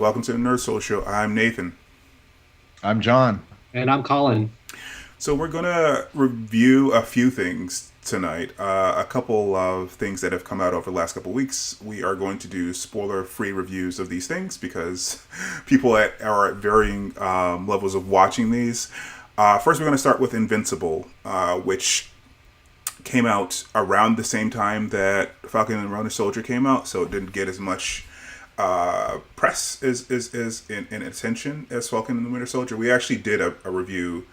Welcome to the Nerd Soul Show. I'm Nathan. I'm Jhon. And I'm Colin. So we're gonna review a few things tonight. A couple of things that have come out over the last couple of weeks. We are going to do spoiler-free reviews of these things because people are at varying levels of watching these. First, we're going to start with Invincible, which came out around the same time that Falcon and the Winter Soldier came out, so it didn't get as much press in attention as Falcon and the Winter Soldier. We actually did a review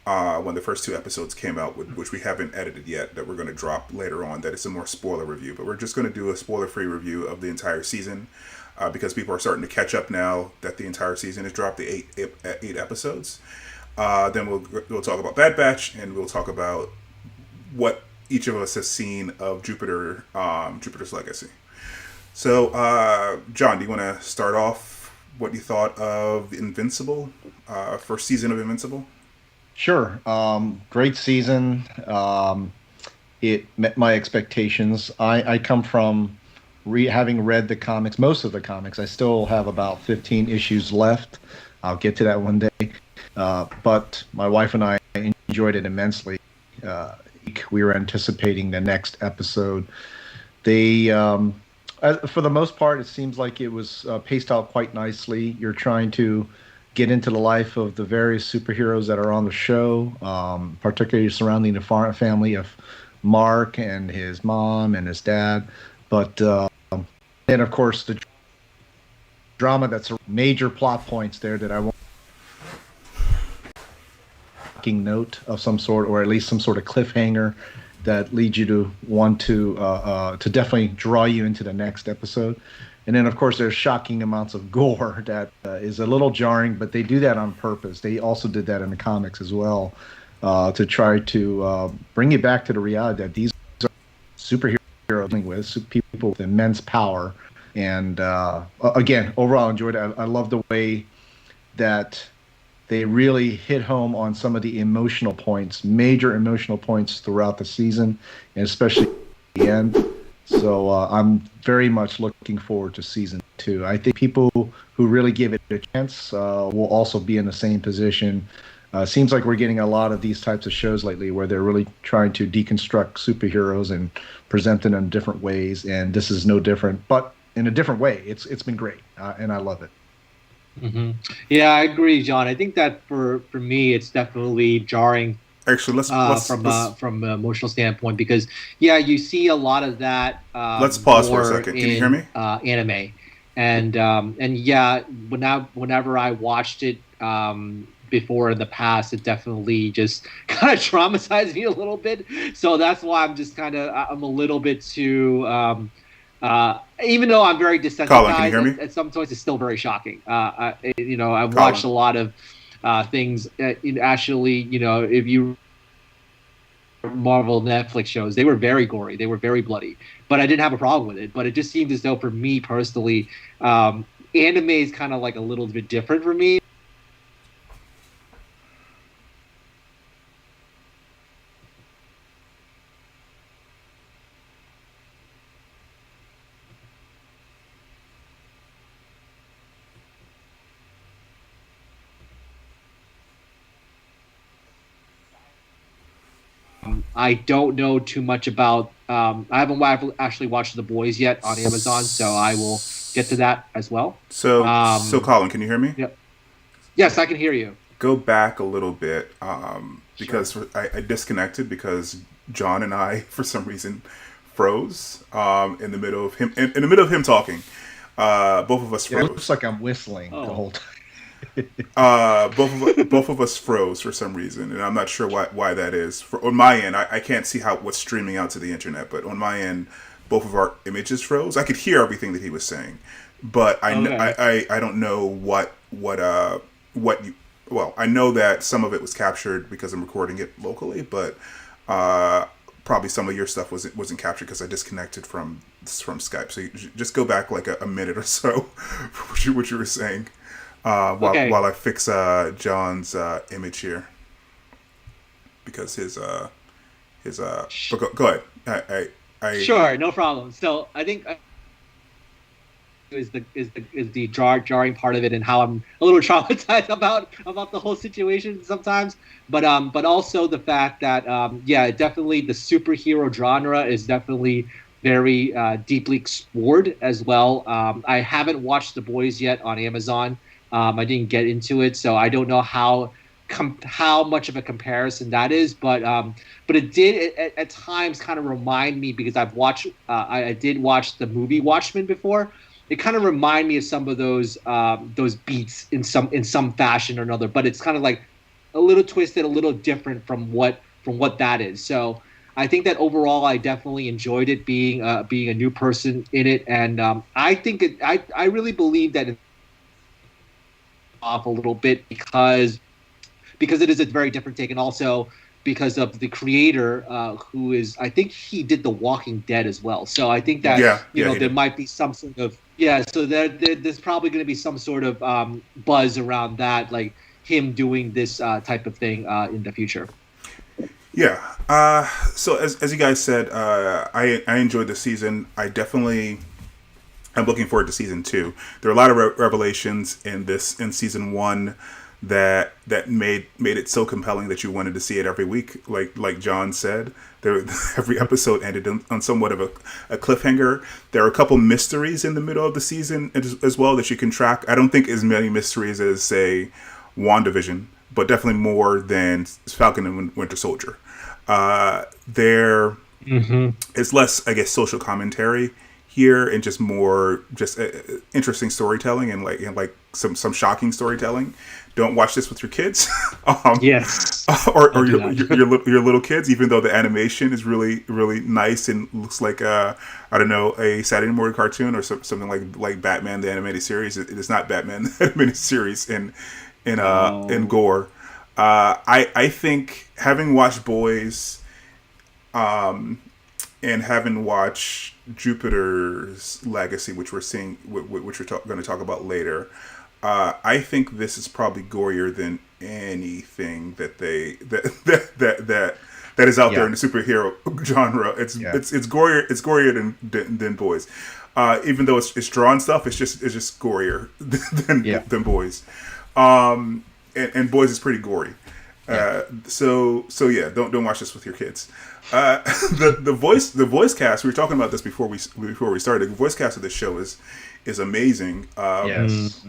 when the first two episodes came out, which we haven't edited yet, that we're going to drop later on, that it's a more spoiler review. But we're just going to do a spoiler-free review of the entire season because people are starting to catch up now that the entire season has dropped, the eight episodes. Then we'll talk about Bad Batch, and we'll talk about what each of us has seen of Jupiter's Legacy. So, Jhon, do you want to start off what you thought of Invincible, first season of Invincible? Sure. Great season. It met my expectations. I come from having read the comics, most of the comics. I still have about 15 issues left. I'll get to that one day. But my wife and I enjoyed it immensely. We were anticipating the next episode. For the most part, it seems like it was paced out quite nicely. You're trying to get into the life of the various superheroes that are on the show, particularly surrounding the family of Mark and his mom and his dad. But then, of course, the drama that's a major plot points there that I won't note of some sort, or at least some sort of cliffhanger that leads you to want to definitely draw you into the next episode. And then, of course, there's shocking amounts of gore that is a little jarring, but they do that on purpose. They also did that in the comics as well, to try to bring it back to the reality that these are superheroes dealing with people with immense power. And again, overall, I enjoyed it. I love the way that they really hit home on some of the emotional points, major emotional points throughout the season, and especially at the end. So I'm very much looking forward to season 2. I think people who really give it a chance will also be in the same position. Seems like we're getting a lot of these types of shows lately where they're really trying to deconstruct superheroes and present them in different ways, and this is no different, but in a different way. It's been great, and I love it. Mm-hmm. Yeah, I agree, Jhon. I think that for me, it's definitely jarring. Actually, let's from an emotional standpoint, because you see a lot of that. Let's pause for a second. Can you hear me? Anime, and whenever I watched it before in the past, it definitely just kind of traumatized me a little bit. So that's why I'm a little bit too. Even though I'm very desensitized, Colin, can you hear me? At some points it's still very shocking. I've watched a lot of things. Actually, if you Marvel Netflix shows, they were very gory, they were very bloody, but I didn't have a problem with it. But it just seemed as though, for me personally, anime is kind of like a little bit different for me. I don't know too much about. I haven't actually watched The Boys yet on Amazon, so I will get to that as well. So Colin, can you hear me? Yep. Yes, I can hear you. Go back a little bit because sure. I disconnected because Jhon and I, for some reason, froze in the middle of him talking. Both of us froze. It looks like I'm whistling the whole time. Both of us froze for some reason, and I'm not sure why that is. On my end, I can't see what's streaming out to the internet, but on my end, both of our images froze. I could hear everything that he was saying, but I don't know what you. Well, I know that some of it was captured because I'm recording it locally, but probably some of your stuff wasn't captured because I disconnected from Skype. So you just go back like a minute or so, what you were saying. While I fix John's image here, because his go ahead. Sure, no problem. So I think is the jarring part of it, and how I'm a little traumatized about the whole situation sometimes. But also the fact that definitely the superhero genre is definitely very deeply explored as well. I haven't watched The Boys yet on Amazon. I didn't get into it, so I don't know how much of a comparison that is, but it did at times kind of remind me, because I did watch the movie Watchmen before. It kind of remind me of some of those beats in some fashion or another, but it's kind of like a little twisted, a little different from what that is. So I think that overall I definitely enjoyed it, being a new person in it, and I think I really believe that it's off a little bit because it is a very different take, and also because of the creator, who is, I think he did The Walking Dead as well. So I think that there might be some sort of So there's probably going to be some sort of buzz around that, like him doing this type of thing in the future. Yeah. So as you guys said, I enjoyed the season. I'm looking forward to season 2. There are a lot of revelations in season 1 that made it so compelling that you wanted to see it every week. Like Jhon said, every episode ended on somewhat of a cliffhanger. There are a couple mysteries in the middle of the season as well that you can track. I don't think as many mysteries as, say, WandaVision, but definitely more than Falcon and Winter Soldier. There is less, I guess, social commentary here, and just more interesting storytelling, and like some shocking storytelling. Don't watch this with your kids. Yes. Or your little kids, even though the animation is really, really nice and looks like a Saturday morning cartoon or something like Batman the Animated Series. It is not Batman the Animated Series in gore. I think, having watched Boys, and having watched Jupiter's Legacy, which we're going to talk about later, I think this is probably gorier than anything that is out there in the superhero genre. It's gorier than Boys. Even though it's drawn stuff, it's just gorier than Boys. And Boys is pretty gory. So don't watch this with your kids. The voice cast, we were talking about this before we started. The voice cast of this show is amazing. Yes.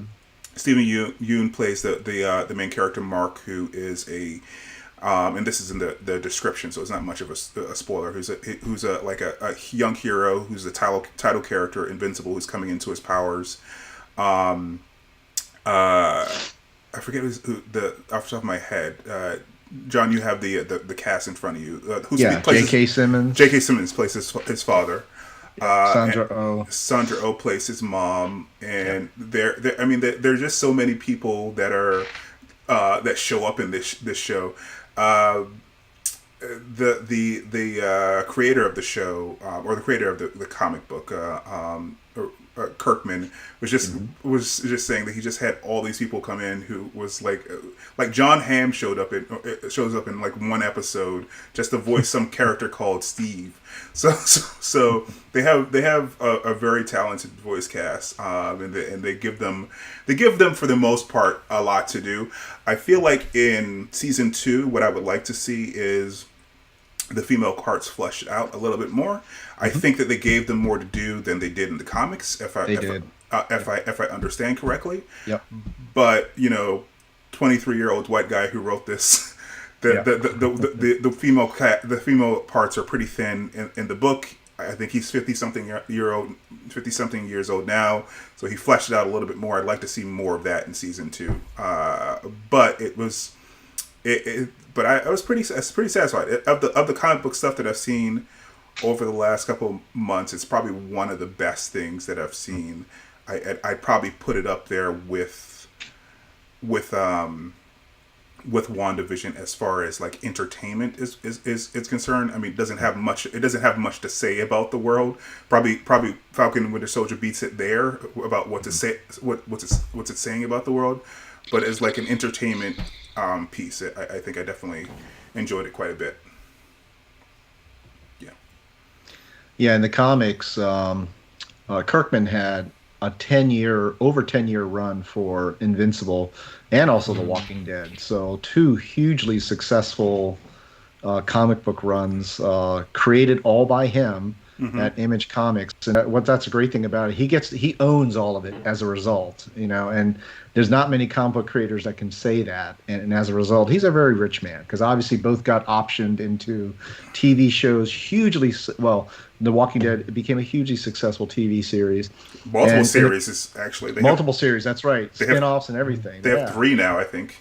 Stephen Yeun plays the main character, Mark, who is and this is in the description, so it's not much of a spoiler. Who's a young hero, who's the title character, Invincible, who's coming into his powers. I forget off the top of my head. Jhon, you have the cast in front of you. J.K. Simmons. J.K. Simmons plays his father. Sandra Oh plays his mom, and there are just so many people that are that show up in this show. The creator of the show, or the creator of the comic book, Kirkman, was just saying that he just had all these people come in who was like Jon Hamm shows up in like one episode just to voice some character called Steve. So they have a very talented voice cast, and they give them for the most part a lot to do. I feel like in season 2, what I would like to see is the female parts fleshed out a little bit more. I think that they gave them more to do than they did in the comics, if I understand correctly. Yep. But 23-year-old white guy who wrote this, the female parts are pretty thin in the book. I think he's 50-something years old now, so he fleshed it out a little bit more. I'd like to see more of that in season 2. But it was but I was pretty satisfied. Of the comic book stuff that I've seen over the last couple of months, it's probably one of the best things that I've seen. I'd probably put it up there with WandaVision as far as like entertainment is concerned. I mean, it doesn't have much to say about the world. Probably Falcon and Winter Soldier beats it there about what's it saying about the world. But as like an entertainment piece, I think I definitely enjoyed it quite a bit. Yeah, in the comics, Kirkman had a 10-year, over 10-year run for Invincible and also The Walking Dead. So two hugely successful comic book runs, created all by him at Image Comics. And that's a great thing about it. He owns all of it as a result, and there's not many comic book creators that can say that. And as a result, he's a very rich man, because obviously both got optioned into TV shows The Walking Dead became a hugely successful TV series. Multiple series is actually. Multiple series, that's right. Spin-offs and everything. They have 3 now, I think.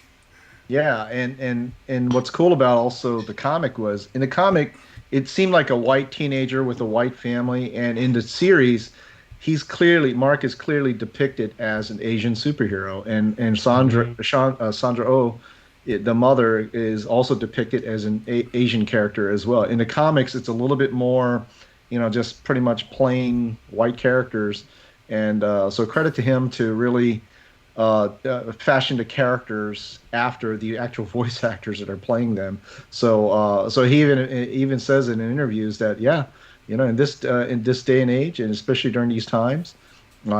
Yeah, and what's cool about also the comic was, in the comic, it seemed like a white teenager with a white family, and in the series, Mark is clearly depicted as an Asian superhero, and Sandra Oh, the mother, is also depicted as an Asian character as well. In the comics, it's a little bit more, just pretty much plain white characters, and so credit to him to really fashion the characters after the actual voice actors that are playing them. So he even says in interviews that in this day and age, and especially during these times,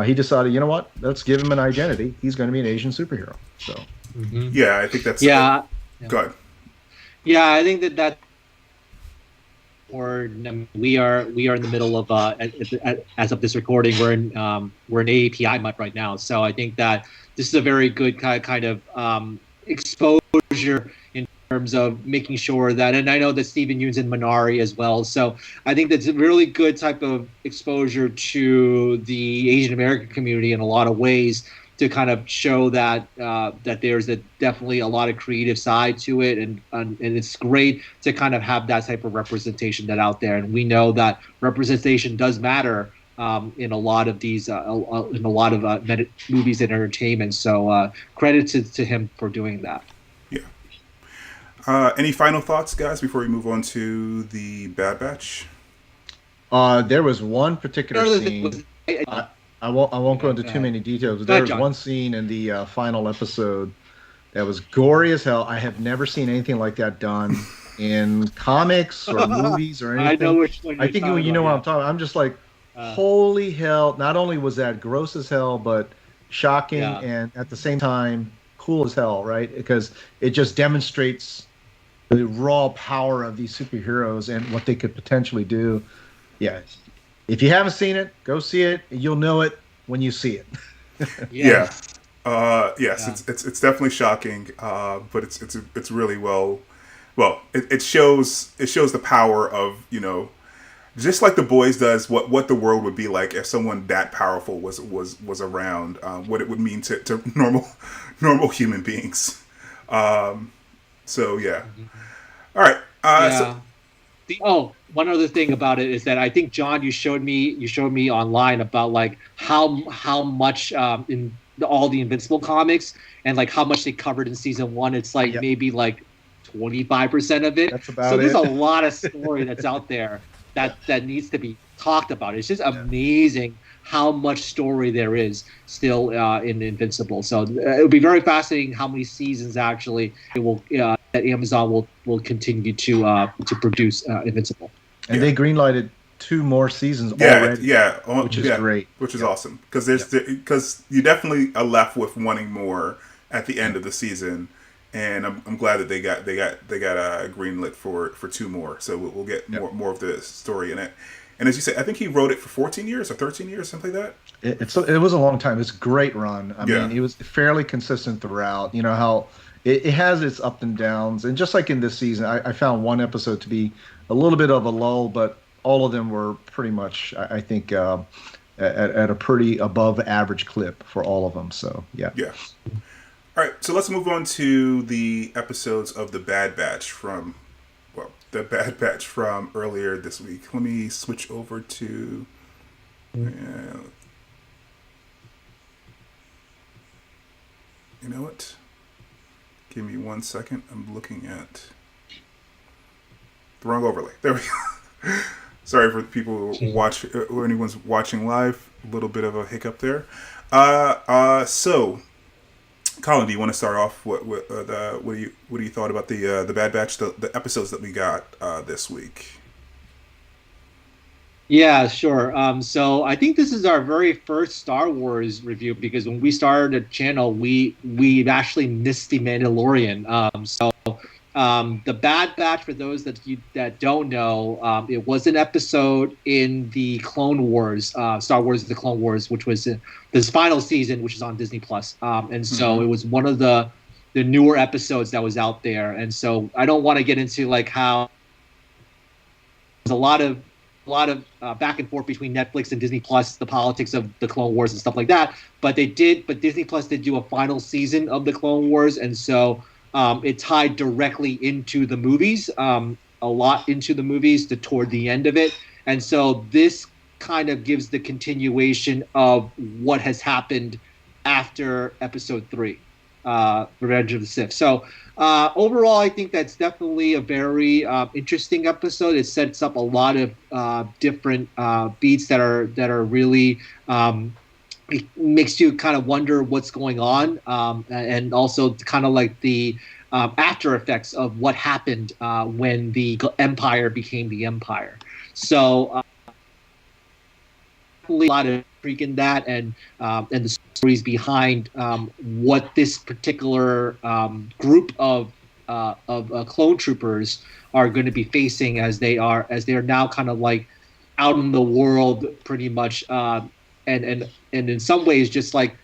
he decided, let's give him an identity. He's going to be an Asian superhero. So yeah, I think that's yeah. Go ahead. Yeah, I think that. Or we are in the middle of as of this recording, we're in AAPI month right now. So I think that this is a very good kind of exposure in terms of making sure that, and I know that Stephen Yeun's in Minari as well. So I think that's a really good type of exposure to the Asian American community in a lot of ways, to kind of show that that there's definitely a lot of creative side to it, and it's great to kind of have that type of representation out there. And we know that representation does matter in a lot of these movies and entertainment. So credit to him for doing that. Yeah. Any final thoughts, guys, before we move on to the Bad Batch? There was one particular scene. I won't go into too many details, but there was one scene in the final episode that was gory as hell. I have never seen anything like that done in comics or movies or anything. I know which one. I think you know what I'm talking about. I'm just like, holy hell! Not only was that gross as hell, but shocking, and at the same time cool as hell, right? Because it just demonstrates the raw power of these superheroes and what they could potentially do. Yeah. If you haven't seen it, go see it. You'll know it when you see it. Yes. It's definitely shocking, but it's really well. It shows the power of, just like The Boys does, what the world would be like if someone that powerful was around, what it would mean to normal human beings. So yeah. All right. One other thing about it is that I think, Jhon, you showed me online about like how much in all the Invincible comics, and like how much they covered in season 1. It's like maybe like 25% of it. That's about so there's it. A lot of story that's out there that needs to be talked about. It's just amazing how much story there is still in Invincible. So it will be very fascinating how many seasons actually it will that Amazon will continue to produce Invincible. And they greenlighted 2 more seasons already. Which is great. Which is awesome, because you definitely are left with wanting more at the end of the season, and I'm glad that they got greenlit for 2 more. So we'll get more of the story in it. And as you said, I think he wrote it for 14 years or 13 years, something like that. It was a long time. It's a great run. I mean, it was fairly consistent throughout. You know how it has its ups and downs, and just like in this season, I found one episode to be a little bit of a lull, but all of them were pretty much, I think, at a pretty above average clip for all of them. So yeah. All right, so let's move on to the episodes of the Bad Batch from earlier this week. Let me switch over to. You know what? Give me 1 second. I'm looking at the wrong overlay. There we go. Sorry for the people who watch, or anyone's watching live. A little bit of a hiccup there. So, Colin, do you want to start off? What do you thought about the Bad Batch, the episodes that we got this week? Yeah, sure. So I think this is our very first Star Wars review because when we started the channel, we actually missed the Mandalorian. The Bad Batch, for those that don't know, it was an episode in the Clone Wars, Star Wars: The Clone Wars, which was this final season, which is on Disney Plus. And so it was one of the newer episodes that was out there. And so I don't want to get into like how there's a lot of back and forth between Netflix and Disney Plus, the politics of the Clone Wars and stuff like that. But Disney Plus did do a final season of the Clone Wars, and so it tied directly into the movies, a lot into the movies toward the end of it. And so this kind of gives the continuation of what has happened after Episode 3, Revenge of the Sith. So overall, I think that's definitely a very interesting episode. It sets up a lot of different beats that are really it makes you kind of wonder what's going on, and also kind of like the after effects of what happened when the Empire became the Empire. So a lot of intrigue in that, and the stories behind what this particular group of clone troopers are going to be facing as they are now kind of like out in the world, pretty much, and in some ways just like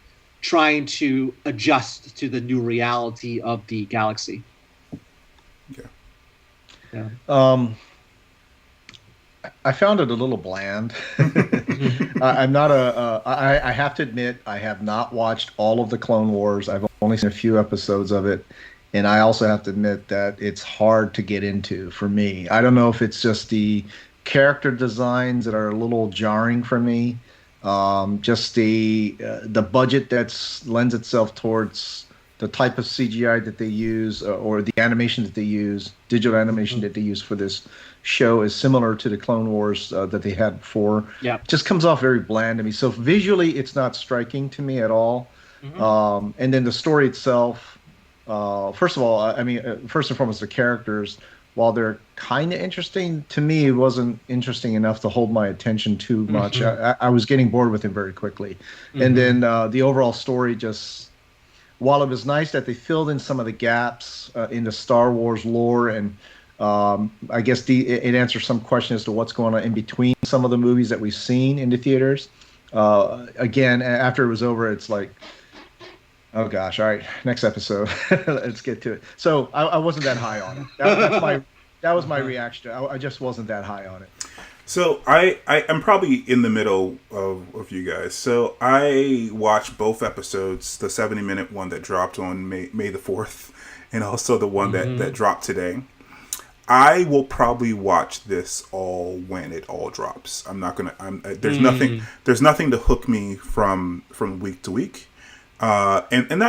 trying to adjust to the new reality of the galaxy. Yeah. I found it a little bland. I'm not I have to admit, I have not watched all of the Clone Wars. I've only seen a few episodes of it. And I also have to admit that it's hard to get into for me. I don't know if it's just the character designs that are a little jarring for me. Just the budget that lends itself towards the type of CGI that they use, or the animation that they use, digital animation that they use for this show is similar to the Clone Wars that they had before. Yeah. It just comes off very bland to me. So visually, it's not striking to me at all. And then the story itself, first of all, I mean, first and foremost, the characters, while they're kind of interesting, to me, it wasn't interesting enough to hold my attention too much. I was getting bored with him very quickly. And then the overall story just, while it was nice that they filled in some of the gaps in the Star Wars lore, and I guess it answers some question as to what's going on in between some of the movies that we've seen in the theaters. Again, after it was over, it's like, oh gosh, all right, next episode. Let's get to it. So I wasn't that high on it. That was my reaction. I just wasn't that high on it. So I'm probably in the middle of you guys. So I watched both episodes, the 70-minute one that dropped on May the 4th, and also the one that dropped today. I will probably watch this all when it all drops. I'm not gonna. There's nothing to hook me from week to week. And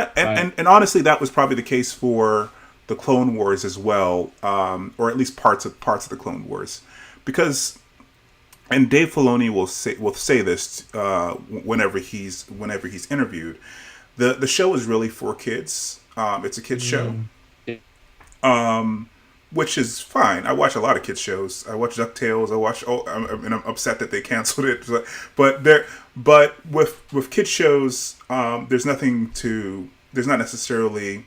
honestly, that was probably the case for the Clone Wars as well, or at least parts of the Clone Wars, because, and Dave Filoni will say this whenever he's interviewed, the show is really for kids. It's a kids show, which is fine. I watch a lot of kids shows. I watch DuckTales. And I'm upset that they canceled it. But with kids shows, there's not necessarily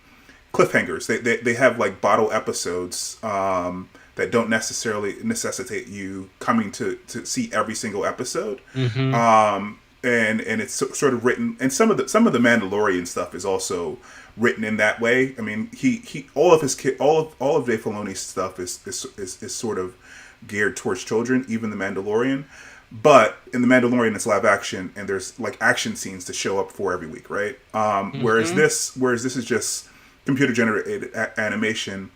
cliffhangers. They have like bottle episodes that don't necessarily necessitate you coming to see every single episode. And it's sort of written, and some of the Mandalorian stuff is also written in that way. I mean, all of Dave Filoni's stuff is sort of geared towards children, even the Mandalorian. But in the Mandalorian, it's live action, and there's like action scenes to show up for every week, right? Whereas this is just computer generated animation,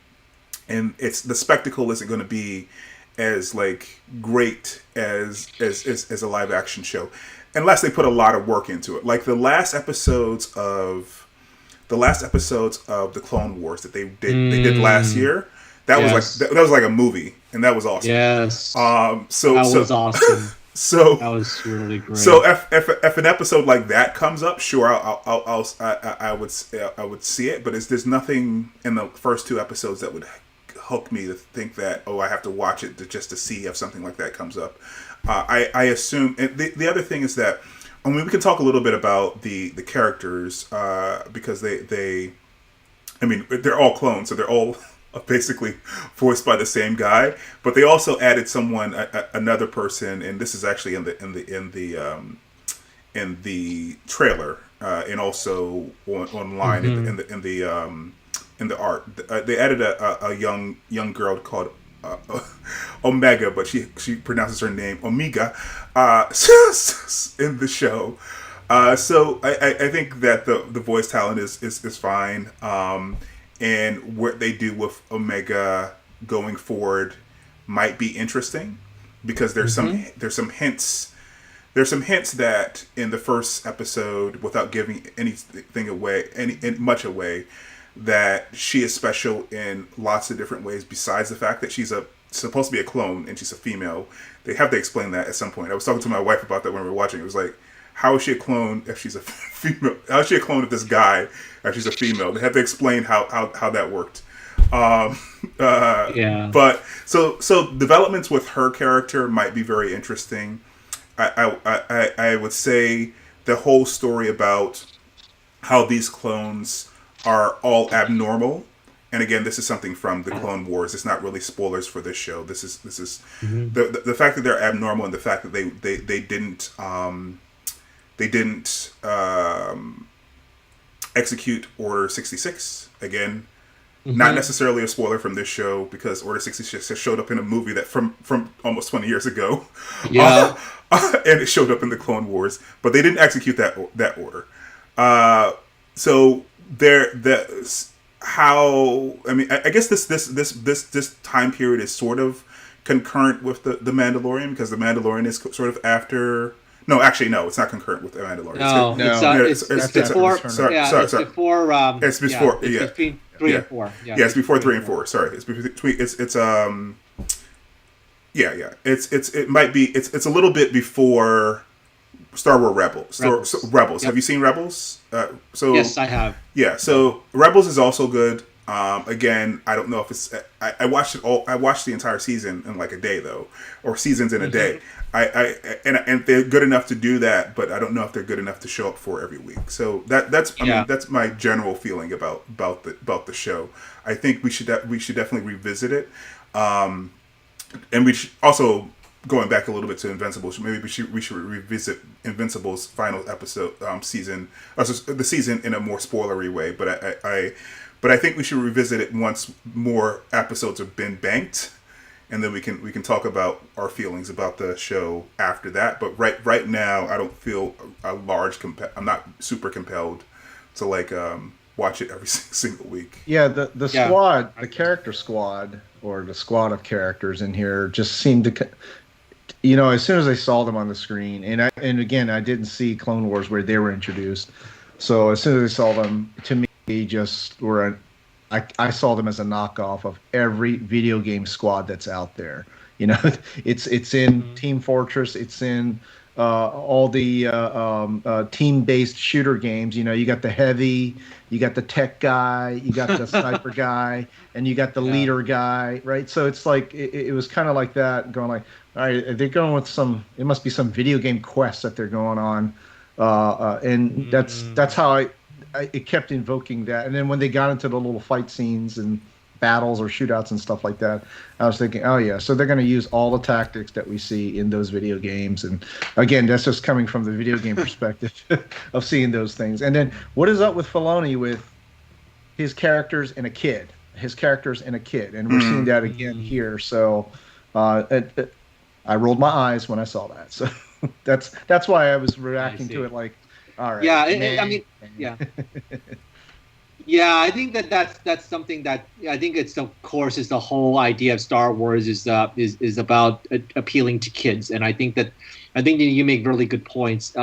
and the spectacle isn't going to be as like great as a live action show, unless they put a lot of work into it. Like the last episodes of the Clone Wars that they did last year, that was like a movie, and that was awesome. Yes. So that was awesome. So that was really great. So if an episode like that comes up, sure, I would see it. But there's nothing in the first two episodes that would hook me to think that, oh, I have to watch it just to see if something like that comes up. I assume and the other thing is that I mean we can talk a little bit about the characters because they I mean they're all clones, so they're all basically voiced by the same guy, but they also added someone another person, and this is actually in the trailer and also online in the art. They added a young girl called Omega, but she pronounces her name Omega in the show. So I think that the voice talent is fine. And what they do with Omega going forward might be interesting because there's some hints that in the first episode, without giving anything away, much away, that she is special in lots of different ways besides the fact that she's supposed to be a clone and she's a female. They have to explain that at some point. I was talking to my wife about that when we were watching. It was like, how is she a clone if she's a female? How is she a clone of this guy if she's a female? They have to explain how that worked. Yeah. But so developments with her character might be very interesting. I would say the whole story about how these clones are all abnormal. And again, this is something from the Clone Wars. It's not really spoilers for this show. This is the fact that they're abnormal and the fact that they didn't execute Order 66 again. Not necessarily a spoiler from this show because Order 66 has showed up in a movie that from almost 20 years ago. Yeah. And it showed up in the Clone Wars, but they didn't execute that order. So that's how I mean. I guess this time period is sort of concurrent with the Mandalorian because the Mandalorian is sort of after. No, actually, no. It's not concurrent with the Mandalorian. It's before. It's before. It's before. It's between 3 and 4. Yeah, it's before 3 and 4. Sorry, it's between. It might be. It's a little bit before Star Wars Rebels. Rebels. Have you seen Rebels? Yes, I have. Yeah. So Rebels is also good. Again, I don't know if it's. I watched it all. I watched the entire season in like a day though, or seasons in a day. And they're good enough to do that, but I don't know if they're good enough to show up for every week. So that's mean, that's my general feeling about the show. I think we should definitely revisit it. And we should also going back a little bit to Invincible. Maybe we should revisit Invincible's final episode season, the season in a more spoilery way. But I think we should revisit it once more episodes have been banked, and then we can talk about our feelings about the show after that. But right now, I don't feel I'm not super compelled to watch it every single week. Yeah, the squad, the character squad, or the squad of characters in here just seemed to, as soon as I saw them on the screen, and again, I didn't see Clone Wars where they were introduced, so as soon as I saw them, to me, just were I saw them as a knockoff of every video game squad that's out there. It's in Team Fortress, it's in all the team-based shooter games. You got the heavy, you got the tech guy, you got the sniper guy, and you got the leader guy, right? So it's like it was kind of like that, going like, all right, they're going with it must be some video game quest that they're going on, and that's how it kept invoking that. And then when they got into the little fight scenes and battles or shootouts and stuff like that, I was thinking, oh yeah, so they're going to use all the tactics that we see in those video games. And again, that's just coming from the video game perspective of seeing those things. And then what is up with Filoni with his characters and a kid? And we're seeing that again here. So I rolled my eyes when I saw that. So that's why I was reacting to it like, all right. Yeah, Yeah, I think that's something that I think it's, of course, is the whole idea of Star Wars is about appealing to kids, and I think that you make really good points.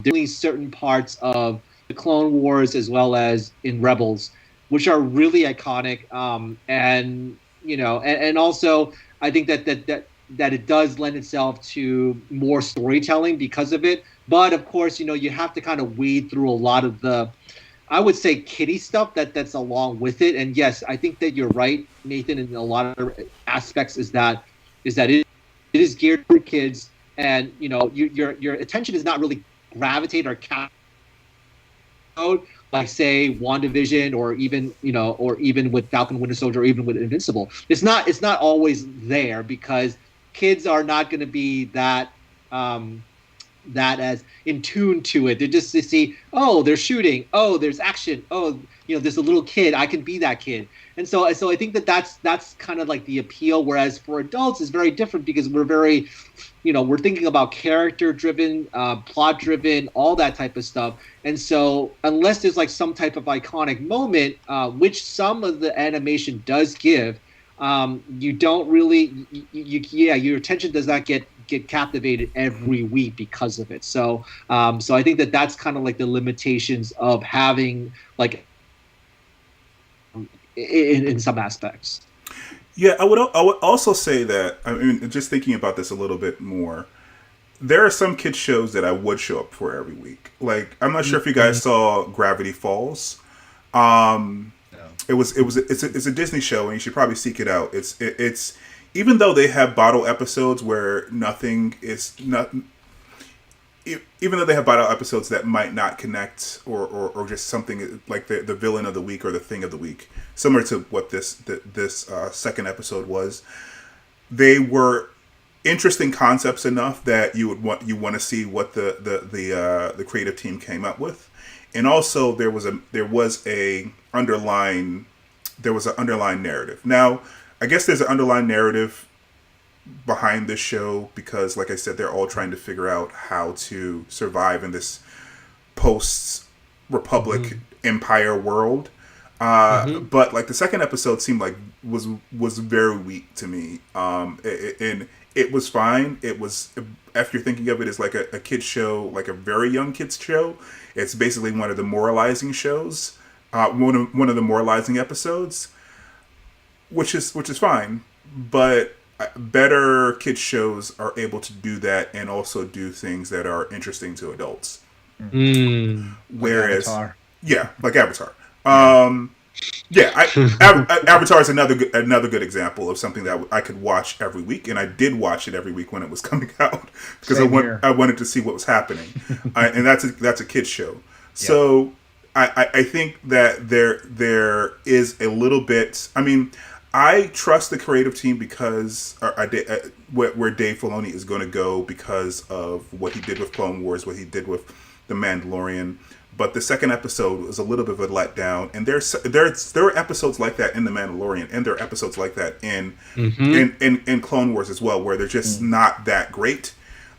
There's certain parts of the Clone Wars as well as in Rebels, which are really iconic, and also I think that it does lend itself to more storytelling because of it. But of course, you have to kind of weed through a lot of the, I would say, kiddie stuff that's along with it. And yes, I think that you're right, Nathan, in a lot of aspects is that it it is geared for kids, and your attention is not really gravitate or like say WandaVision or even with Falcon Winter Soldier or even with Invincible. It's not always there because kids are not going to be that as in tune to it. They see, oh, they're shooting, oh, there's action, oh, there's a little kid, I can be that kid. And so I think that's kind of like the appeal, whereas for adults it's very different because we're very we're thinking about character driven, plot driven, all that type of stuff. And so unless there's like some type of iconic moment, which some of the animation does give, you don't really your attention does not get captivated every week because of it. So I think that's kind of like the limitations of having like in some aspects. Yeah, I would also say that, I mean, just thinking about this a little bit more, there are some kids shows that I would show up for every week. Like, I'm not sure if you guys saw Gravity Falls. No. It's a Disney show, and you should probably seek it out. It's even though they have bottle episodes where nothing is not. Even though they have bottle episodes that might not connect or just something like the villain of the week or the thing of the week, similar to what this second episode was, they were interesting concepts enough that you want to see what the creative team came up with, and also there was an underlying narrative. Now, I guess there's an underlying narrative behind this show because, like I said, they're all trying to figure out how to survive in this post-Republic Empire world. But like the second episode seemed like was very weak to me, and it was fine. It was, if you're thinking of it as like a kid's show, like a very young kids show, it's basically one of the moralizing shows, one of the moralizing episodes, which is fine, but better kids shows are able to do that and also do things that are interesting to adults. Whereas, like Avatar. Avatar is another good example of something that I could watch every week, and I did watch it every week when it was coming out because I wanted to see what was happening, and that's a kids show. So I think that there is a little bit. I mean, I trust the creative team because where Dave Filoni is going to go because of what he did with Clone Wars, what he did with The Mandalorian. But the second episode was a little bit of a letdown, and there are episodes like that in The Mandalorian, and there are episodes like that in Clone Wars as well, where they're just not that great.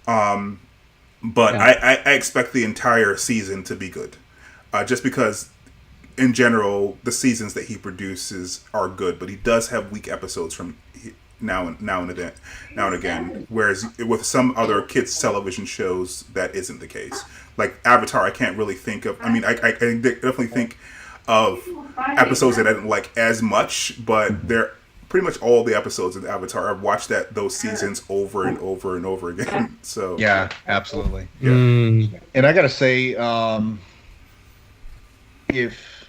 But I expect the entire season to be good, just because, in general, the seasons that he produces are good, but he does have weak episodes from now and again. Whereas with some other kids' television shows, that isn't the case. Like Avatar, I can't really think of. I mean, I definitely think of episodes that I didn't like as much, but they're pretty much all the episodes of Avatar. I've watched those seasons over and over and over again. So yeah, absolutely. Yeah. And I gotta say, if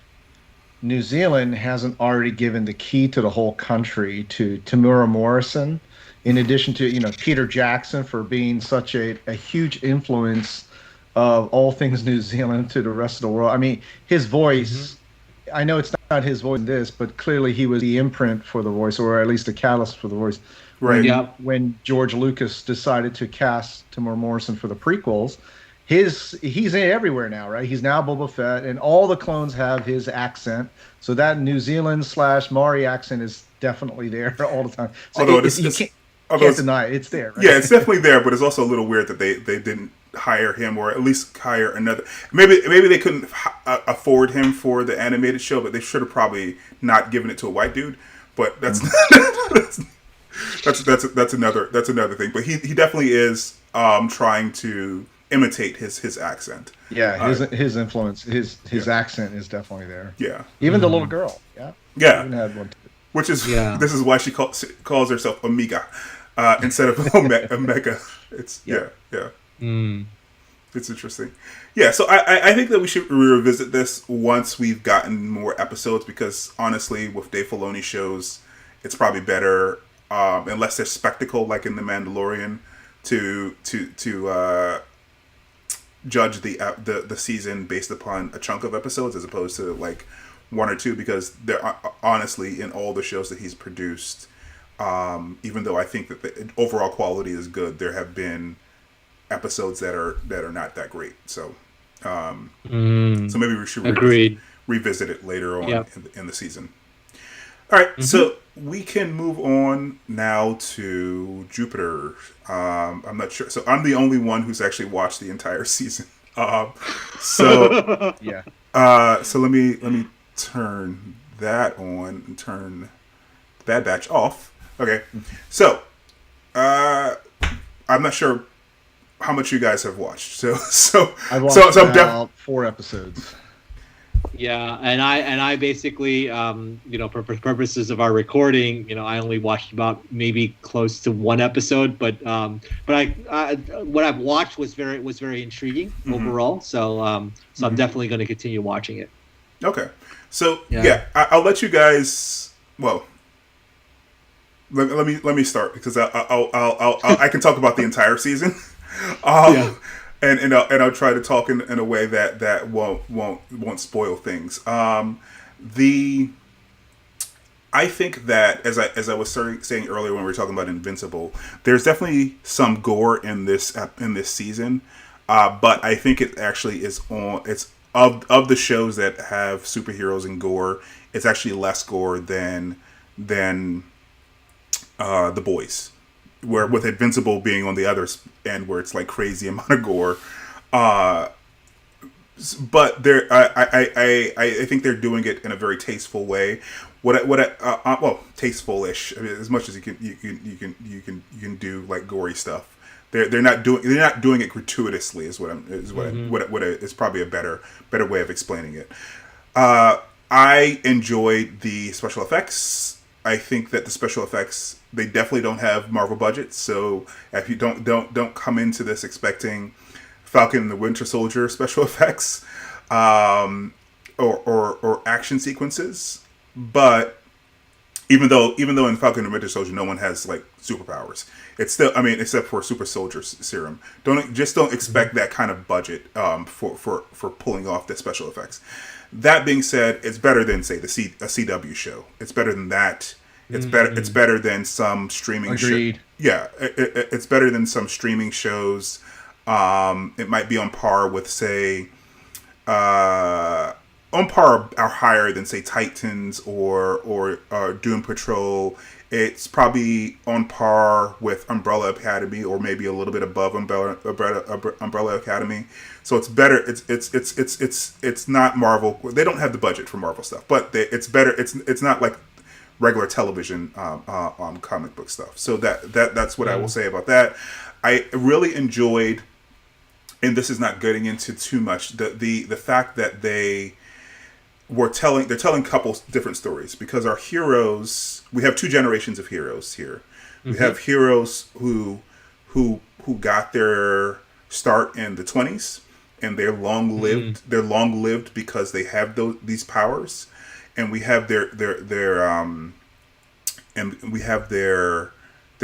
New Zealand hasn't already given the key to the whole country to Tamura Morrison, in addition to Peter Jackson for being such a huge influence of all things New Zealand to the rest of the world. I mean, his voice, I know it's not his voice in this, but clearly he was the imprint for the voice, or at least the catalyst for the voice. Right. When George Lucas decided to cast Tamura Morrison for the prequels, he's in everywhere now, right? He's now Boba Fett, and all the clones have his accent. So that New Zealand / Maori accent is definitely there all the time. So although you can't deny it. It's there, right? Yeah, it's definitely there, but it's also a little weird that they didn't hire him, or at least hire another. Maybe they couldn't afford him for the animated show, but they should have probably not given it to a white dude. But that's that's another thing. But he definitely is trying to imitate his accent. Yeah, his influence, his accent is definitely there. Yeah, even the little girl. Yeah. Even had one too. Which is this is why she calls herself Omega instead of Omega. It's yeah. It's interesting. Yeah, so I think that we should revisit this once we've gotten more episodes, because honestly, with Dave Filoni shows, it's probably better unless there's spectacle like in The Mandalorian, to judge the season based upon a chunk of episodes as opposed to like one or two, because there honestly in all the shows that he's produced, even though I think that the overall quality is good, there have been episodes that are not that great. So so maybe we should revisit it later on in the season. All right, so we can move on now to Jupiter. I'm not sure. So I'm the only one who's actually watched the entire season. So Yeah. so let me turn that on and turn Bad Batch off. Okay, so I'm not sure how much you guys have watched. I've watched about 4 episodes. Yeah, and I basically, for purposes of our recording, I only watched about maybe close to 1 episode, but I what I've watched was very intriguing overall. So I'm definitely going to continue watching it. Okay, so I'll let you guys. Well, let me start because I can talk about the entire season. And I'll try to talk in a way that won't spoil things. I think that as I was saying earlier when we were talking about Invincible, there's definitely some gore in this season, but I think it actually is it's of the shows that have superheroes and gore, it's actually less gore than The Boys. Where with Invincible being on the other end, where it's like crazy amount of gore, but I think they're doing it in a very tasteful way. Tasteful-ish. I mean, as much as you can do like gory stuff. They're not doing it gratuitously. Is probably a better way of explaining it. I enjoyed the special effects. I think that the special effects, they definitely don't have Marvel budgets. So if you don't come into this expecting Falcon and the Winter Soldier special effects, or action sequences, but even though in Falcon and Winter Soldier no one has like superpowers, it's still, I mean, except for Super Soldier Serum, don't expect that kind of budget for pulling off the special effects. That being said, it's better than, say, a CW show. It's better than that. It's better. It's better than some streaming. Agreed. It's better than some streaming shows. It might be on par with, say, on par or higher than, say, Titans or Doom Patrol. It's probably on par with Umbrella Academy, or maybe a little bit above Umbrella Academy. So it's better. It's not Marvel. They don't have the budget for Marvel stuff, but it's better. It's not like regular television comic book stuff. So that's what I will say about that. I really enjoyed, and this is not getting into too much, the fact that they're telling a couple different stories, because our heroes, we have 2 generations of heroes here. We have heroes who got their start in the 20s, and they're long lived. They're long lived because they have these powers, and we have their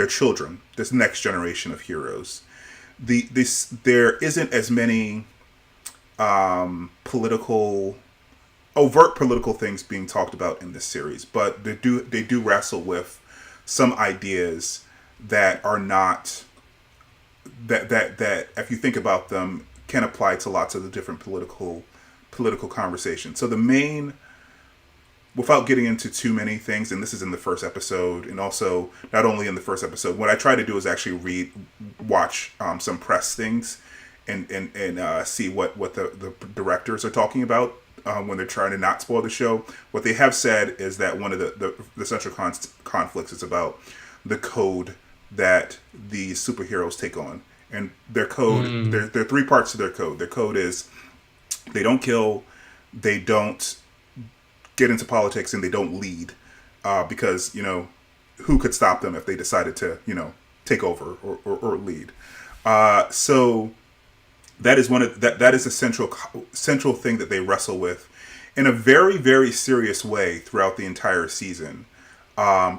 children. This next generation of heroes. There isn't as many overt political things being talked about in this series, but they do wrestle with some ideas that are not that if you think about them can apply to lots of the different political conversations. So the main, without getting into too many things, and this is in the first episode, and also not only in the first episode, what I try to do is actually watch some press things and see what the directors are talking about when they're trying to not spoil the show. What they have said is that one of the central conflicts is about the code that these superheroes take on. And their code, there are 3 parts to their code. Their code is they don't kill, they don't get into politics, and they don't lead, because who could stop them if they decided to take over or lead. So that is that is a central thing that they wrestle with in a very, very serious way throughout the entire season.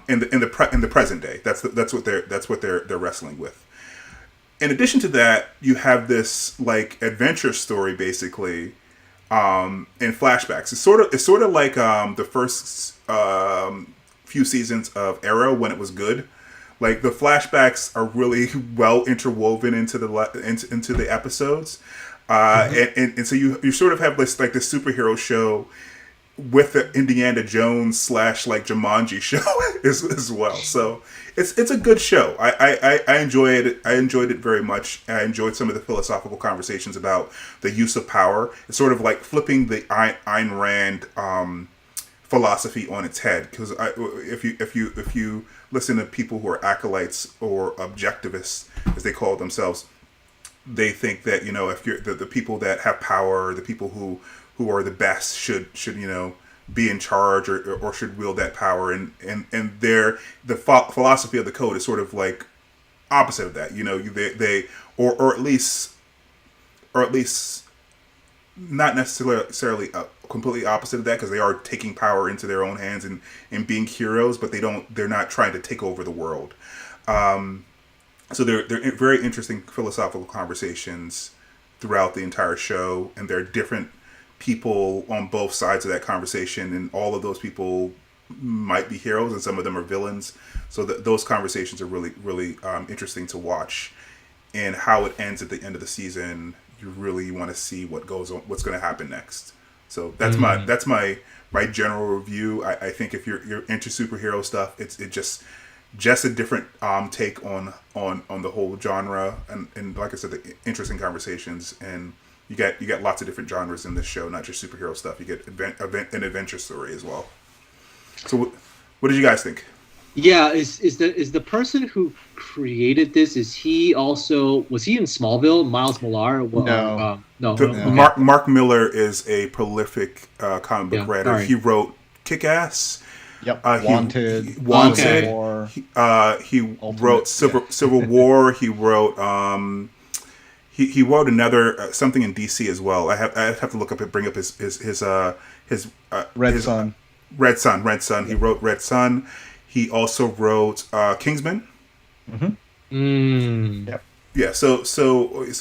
in the present day. That's what they're wrestling with. In addition to that, you have this like adventure story basically in flashbacks. It's sort of like the first few seasons of Arrow when it was good. Like the flashbacks are really well interwoven into the episodes, and so you sort of have this like this superhero show with the Indiana Jones / like Jumanji show as well. So it's a good show. I enjoyed it. I enjoyed it very much. I enjoyed some of the philosophical conversations about the use of power. It's sort of like flipping the Ayn Rand philosophy on its head. Because if you listen to people who are acolytes or objectivists, as they call themselves, they think that if you're the people that have power, the people who are the best should be in charge or should wield that power, and the philosophy of the code is sort of like opposite of that. They or at least not necessarily completely opposite of that, because they are taking power into their own hands and being heroes, but they're not trying to take over the world. So they're very interesting philosophical conversations throughout the entire show, and there are different people on both sides of that conversation, and all of those people might be heroes and some of them are villains. So those conversations are really, really interesting to watch. And how it ends at the end of the season, you really want to see what's going to happen next. So that's my general review. I think if you're into superhero stuff, it's just a different take on the whole genre, and like I said, the interesting conversations. And you get lots of different genres in this show, not just superhero stuff. You get an adventure story as well. So what did you guys think? Yeah, is the person who created this, was he in Smallville? Miles Millar? No. Mark Miller is a prolific comic book writer. Sorry. He wrote Kick-Ass. Yep. Wanted. He wrote Civil War. He wrote he wrote another something in DC as well. I have to look up and bring up his Red Sun. Red Sun. He wrote Red Sun. He also wrote Kingsman. Mm-hmm. Yep. Yeah. So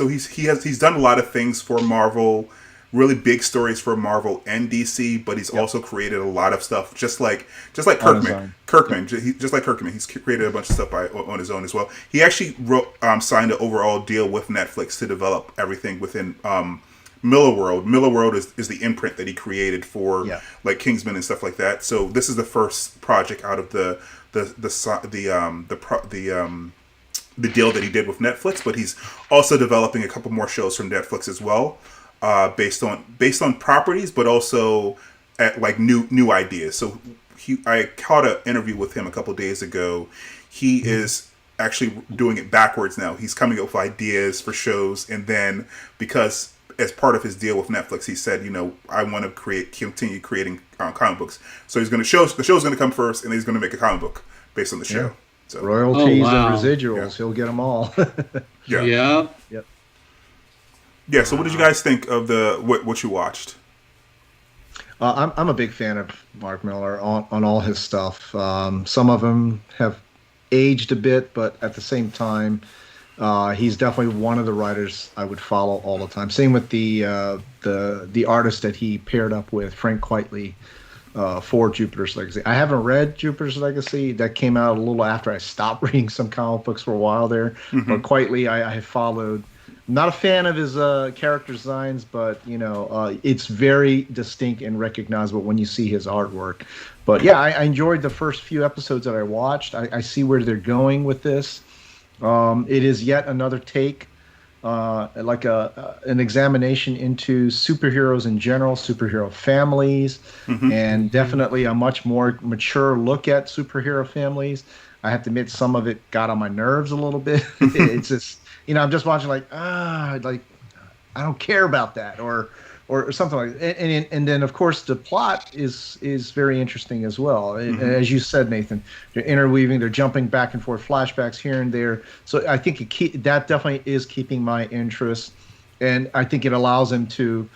he's done a lot of things for Marvel, really big stories for Marvel and DC, but he's also created a lot of stuff, just like Kirkman. Just like Kirkman, he's created a bunch of stuff on his own as well. He actually signed an overall deal with Netflix to develop everything within Miller World. Miller World is the imprint that he created for like Kingsman and stuff like that. So this is the first project out of the deal that he did with Netflix, but he's also developing a couple more shows from Netflix as well. Based on properties, but also at like new ideas. So I caught an interview with him a couple days ago. He is actually doing it backwards now. He's coming up with ideas for shows, and then because as part of his deal with Netflix, he said, I want to continue creating comic books. So the show's going to come first, and he's going to make a comic book based on the show. So royalties and residuals, he'll get them all. Yep. Yeah, so what did you guys think of what you watched? I'm a big fan of Mark Miller on all his stuff. Some of them have aged a bit, but at the same time, he's definitely one of the writers I would follow all the time. Same with the artist that he paired up with, Frank Quitely, for Jupiter's Legacy. I haven't read Jupiter's Legacy. That came out a little after I stopped reading some comic books for a while there. Mm-hmm. But Quitely, I have followed. Not a fan of his character designs, but it's very distinct and recognizable when you see his artwork. But yeah, I enjoyed the first few episodes that I watched. I see where they're going with this. It is yet another take, like an examination into superheroes in general, superhero families, and definitely a much more mature look at superhero families. I have to admit, some of it got on my nerves a little bit. It's just. I'm just watching like I don't care about that or something like that. And then of course the plot is very interesting as well. As you said, Nathan, they're interweaving, they're jumping back and forth, flashbacks here and there. So I think that definitely is keeping my interest, and I think it allows them to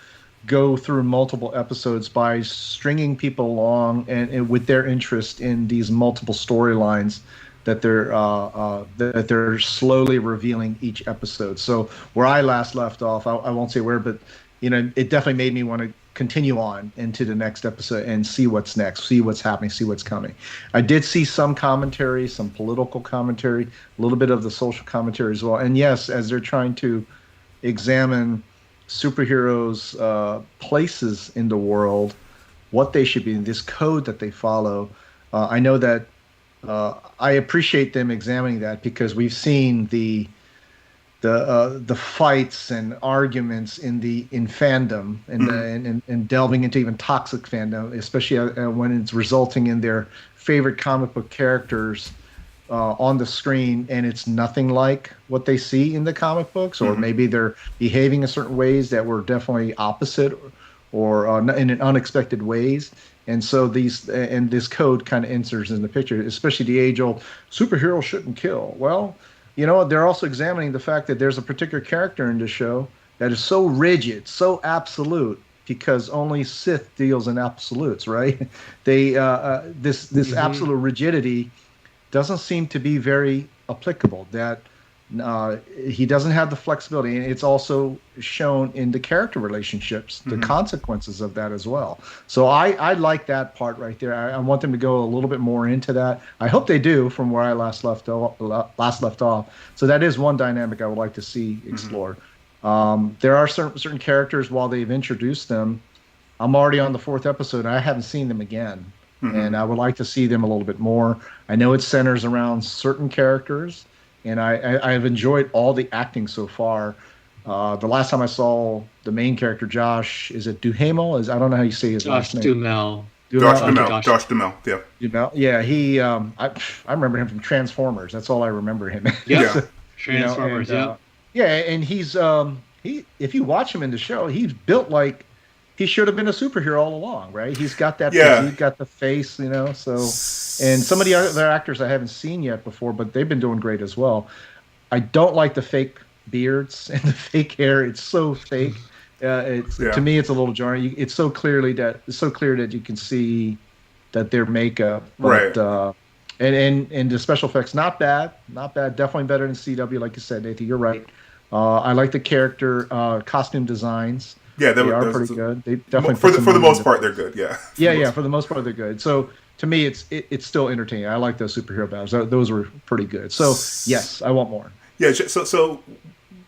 go through multiple episodes by stringing people along and with their interest in these multiple storylines that they're slowly revealing each episode. So where I last left off, I won't say where, but it definitely made me want to continue on into the next episode and see what's next, see what's happening, see what's coming. I did see some commentary, some political commentary, a little bit of the social commentary as well. And yes, as they're trying to examine superheroes' places in the world, what they should be, this code that they follow. I know that I appreciate them examining that, because we've seen the fights and arguments in fandom and delving into even toxic fandom, especially when it's resulting in their favorite comic book characters on the screen, and it's nothing like what they see in the comic books, or maybe they're behaving in certain ways that were definitely opposite or in an unexpected ways. And so this code kind of enters in the picture, especially the age-old superheroes shouldn't kill. Well, they're also examining the fact that there's a particular character in the show that is so rigid, so absolute, because only Sith deals in absolutes, right? They this absolute rigidity doesn't seem to be very applicable. That he doesn't have the flexibility, and it's also shown in the character relationships, the consequences of that as well. So I like that part right there. I want them to go a little bit more into that. I hope they do, from where I last left off. So that is one dynamic I would like to see explored. There are certain characters, while they've introduced them, I'm already on the 4th episode and I haven't seen them again. And I would like to see them a little bit more. I know it centers around certain characters, and I've enjoyed all the acting so far. The last time I saw the main character, Josh, is it Duhamel? I don't know how you say his last name. Duhamel. Josh Duhamel. Yeah. Duhamel. Yeah. He. I remember him from Transformers. That's all I remember him. Yeah. Transformers. Yeah, and he's if you watch him in the show, he's built like he should have been a superhero all along, right? He's got that. He's got the face, So, and some of the other actors I haven't seen yet before, but they've been doing great as well. I don't like the fake beards and the fake hair. It's so fake. To me, it's a little jarring. It's so clear that you can see that they're makeup, but, right? And the special effects, not bad. Definitely better than CW, like you said, Nathan. You're right. I like the character costume designs. Yeah, they are pretty good. They definitely for the most part they're good. Yeah. Yeah. For the most part they're good. So to me, it's still entertaining. I like those superhero battles. Those were pretty good. So yes, I want more. Yeah. So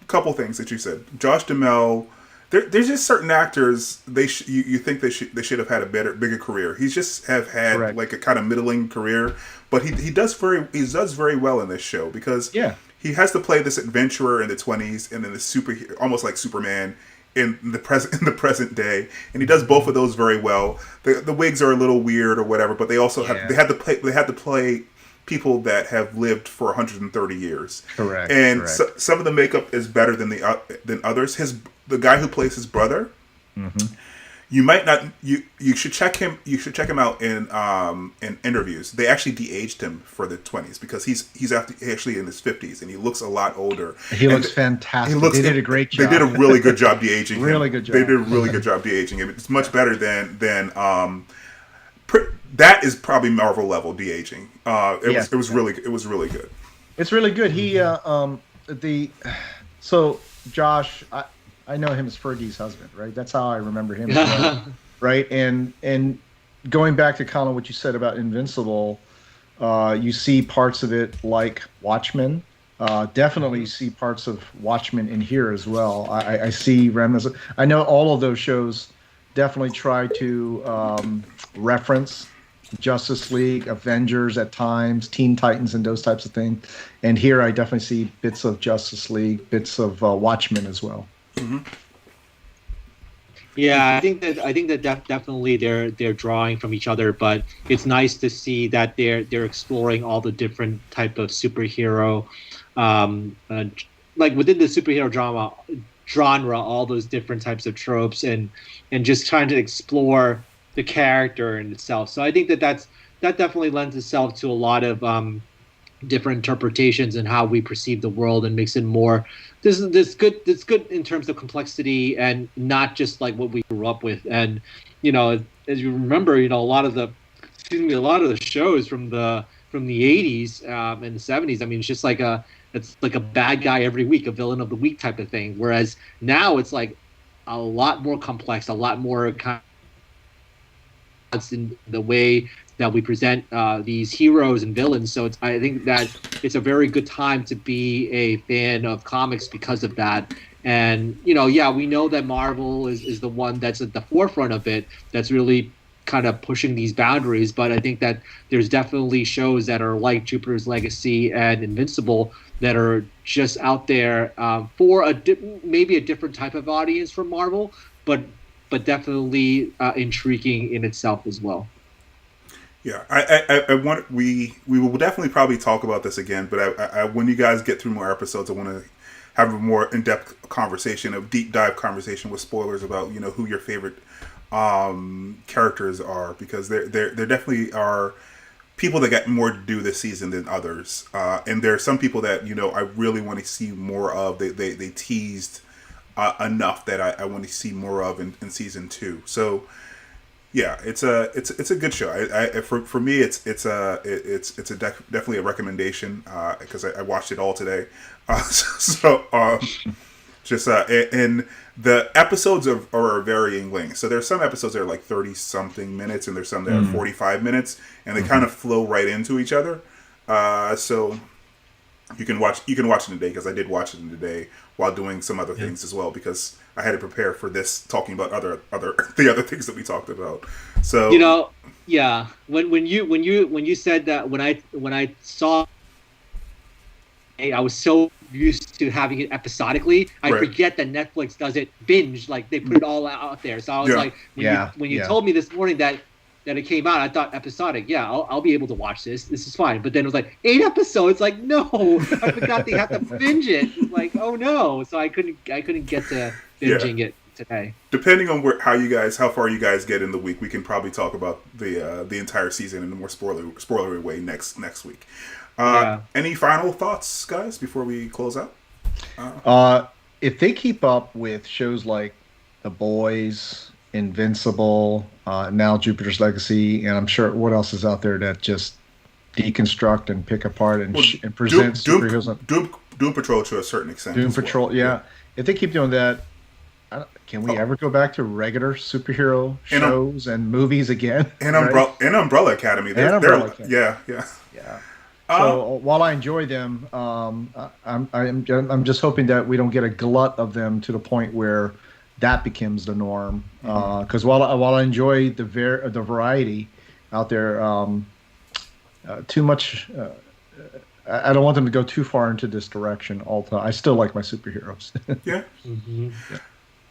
a couple things that you said. Josh Duhamel. There's just certain actors you think they should have had a bigger career. He's just have had like a kind of middling career, but he does very well in this show, because he has to play this adventurer in the 20s and then the superhero, almost like Superman in the present day, and he does both of those very well. The wigs are a little weird or whatever, but they also have they had to play people that have lived for 130 years. Correct. And so, some of the makeup is better than others. The guy who plays his brother, you might not. You should check him. You should check him out in interviews. They actually de-aged him for the 20s, because he's actually in his 50s, and he looks a lot older. He looks fantastic. They did a great job. They did a really good job de-aging. Really good job. They did a really good job de-aging him. It's much better than that is probably Marvel level de-aging. It was really good. It's really good. He so Josh, I know him as Fergie's husband, right? That's how I remember him, right? And going back to Colin, what you said about Invincible, you see parts of it like Watchmen. Definitely see parts of Watchmen in here as well. I see remnants. I know all of those shows definitely try to reference Justice League, Avengers at times, Teen Titans, and those types of things. And here I definitely see bits of Justice League, bits of Watchmen as well. Yeah, I think that definitely they're drawing from each other, but it's nice to see that they're exploring all the different type of superhero, like within the superhero genre, all those different types of tropes, and just trying to explore the character in itself. So I think that definitely lends itself to a lot of different interpretations and how we perceive the world, and makes it more this good in terms of complexity and not just like what we grew up with. And as you remember, a lot of the shows from the 80s and the 70s, I mean, it's like a bad guy every week, a villain of the week type of thing, whereas now it's like a lot more complex, a lot more kind of in the way that we present these heroes and villains. So I think that it's a very good time to be a fan of comics because of that. And yeah, we know that Marvel is the one that's at the forefront of it, that's really kind of pushing these boundaries. But I think that there's definitely shows that are like Jupiter's Legacy and Invincible that are just out there for maybe a different type of audience from Marvel, but definitely intriguing in itself as well. Yeah, I want we will definitely probably talk about this again, but I when you guys get through more episodes, I want to have a more in depth conversation, a deep dive conversation with spoilers about who your favorite characters are, because there definitely are people that got more to do this season than others, and there are some people that I really want to see more of. They teased enough that I want to see more of in season 2. So. Yeah, it's a good show. For me, it's definitely a recommendation because I watched it all today. And the episodes are varying lengths. So there's some episodes that are like 30 something minutes, and there's some that are 45 minutes, and they kind of flow right into each other. So you can watch it in a day, because I did watch it in a day while doing some other things as well, because I had to prepare for this, talking about the other things that we talked about. So yeah. When you said that, when I saw, I was so used to having it episodically, I forget that Netflix does it binge, like they put it all out there. So I was like, when you told me this morning that it came out, I thought episodic. Yeah, I'll be able to watch this. This is fine. But then it was like 8 episodes. Like, no, I forgot they have to binge it. Like, oh no. So I couldn't get to binging it today. Depending on how far you guys get in the week, we can probably talk about the entire season in a more spoilery way next week. Any final thoughts, guys, before we close out? If they keep up with shows like The Boys, Invincible, now Jupiter's Legacy, and I'm sure what else is out there that just deconstruct and pick apart and present superheroes. Doom Patrol to a certain extent. Doom Patrol, yeah. If they keep doing that, can we ever go back to regular superhero shows and movies again? And Umbrella Academy. Yeah. So while I enjoy them, I'm just hoping that we don't get a glut of them to the point where that becomes the norm. Because while I enjoy the variety out there, too much. I don't want them to go too far into this direction. I still like my superheroes. Yeah.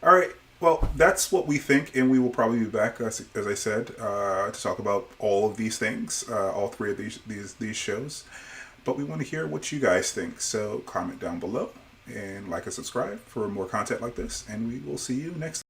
All right. Well, that's what we think, and we will probably be back, as I said, to talk about all of these things, all 3 of these shows. But we want to hear what you guys think. So comment down below and like and subscribe for more content like this, and we will see you next time.